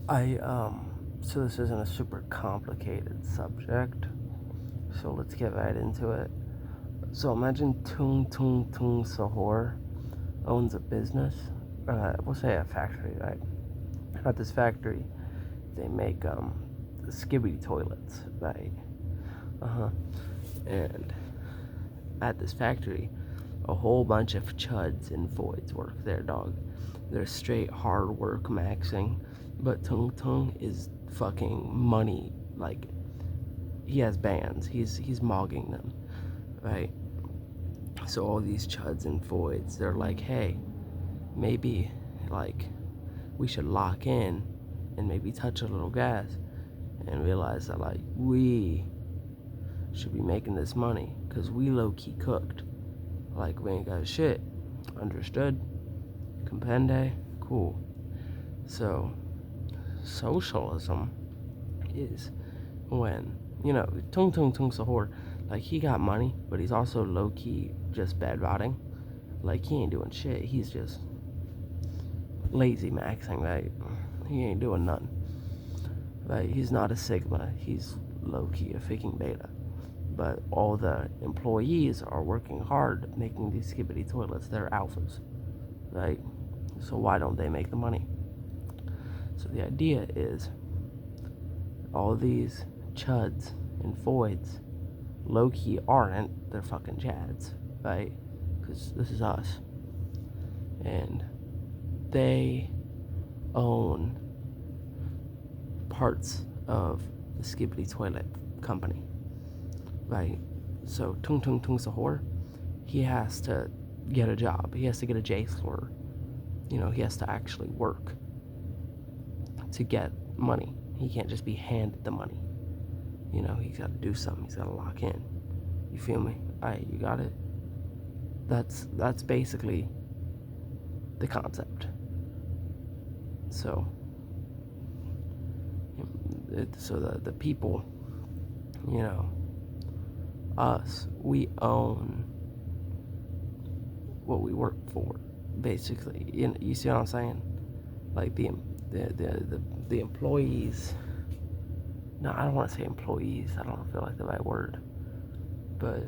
So this isn't a super complicated subject, so let's get right into it. So imagine Tung Tung Tung Sahor owns a business, we'll say a factory, right? At this factory, they make skibidi toilets, right? Uh-huh. And at this factory, a whole bunch of chuds and voids work there, dog. They're straight hard work maxing, but Tung Tung is fucking money. Like, he has bands. He's mogging them, right? So all these chuds and voids, they're like, hey, maybe like we should lock in and maybe touch a little gas and realize that like we should be making this money because we low-key cooked. Like, we ain't got shit. Understood? Compende? Cool. So socialism is when, Tung Tung Tung Sahor, like, he got money, but he's also low-key just bad rotting. Like, he ain't doing shit. He's just lazy maxing, right? He ain't doing nothing. Right? He's not a Sigma. He's low-key a freaking beta. But all the employees are working hard making these skibbity toilets. They're alphas, right? So why don't they make the money? So the idea is all these chuds and voids low-key aren't. They're fucking chads, right? Because this is us. And they own parts of the skibbity toilet company, right? So Tung Tung Tung Sahor, he has to get a job. He has to get a J slur. He has to actually work to get money. He can't just be handed the money. He's got to do something. He's got to lock in. You feel me? Alright, you got it? That's basically the concept. So, the people, us, we own what we work for, basically. You see what I'm saying? Like the employees. No, I don't want to say employees. I don't feel like the right word. But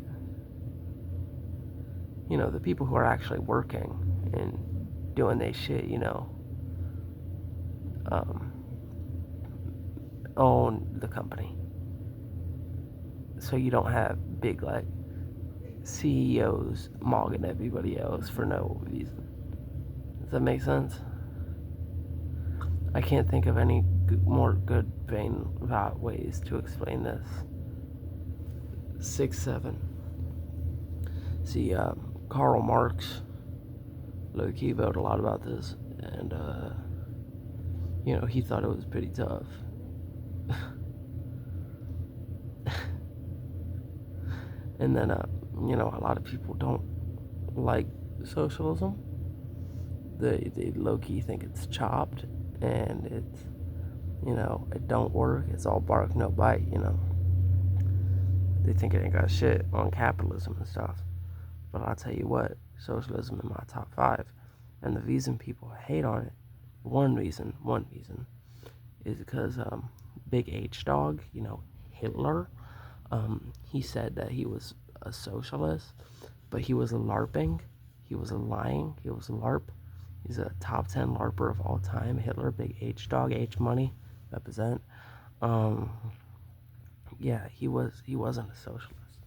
the people who are actually working and doing their shit, um, own the company. So you don't have big like CEOs mogging everybody else for no reason. Does that make sense? I can't think of any more good brainrot ways to explain this. 6-7. See, Karl Marx, low-key wrote a lot about this, and he thought it was pretty tough. And then, a lot of people don't like socialism. They low-key think it's chopped, and it's, it don't work. It's all bark, no bite, They think it ain't got shit on capitalism and stuff. But I'll tell you what, socialism in my top 5. And the reason people hate on it, one reason, is because Big H Dog, Hitler, he said that he was a socialist, but he was a LARPing. He was a lying. He was a LARP. He's a top 10 LARPer of all time. Hitler, Big H Dog, H Money, represent. Um, yeah, he wasn't a socialist.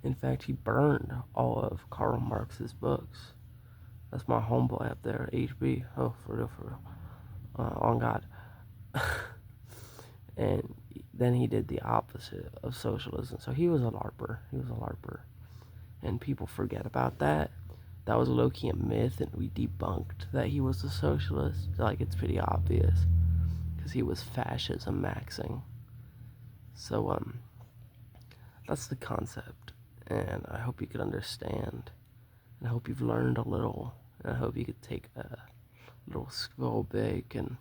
In fact, he burned all of Karl Marx's books. That's my homeboy up there, HB. Oh, for real, for real. On God. And then he did the opposite of socialism. So he was a LARPer. And people forget about that. That was low-key a myth, and we debunked that he was a socialist. Like, it's pretty obvious. Because he was fascism maxing. So, that's the concept. And I hope you could understand. And I hope you've learned a little. And I hope you could take a little scroll back and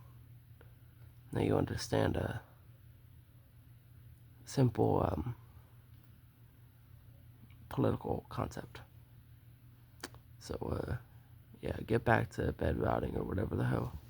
now you understand a simple political concept. So, yeah, get back to bed routing or whatever the hell.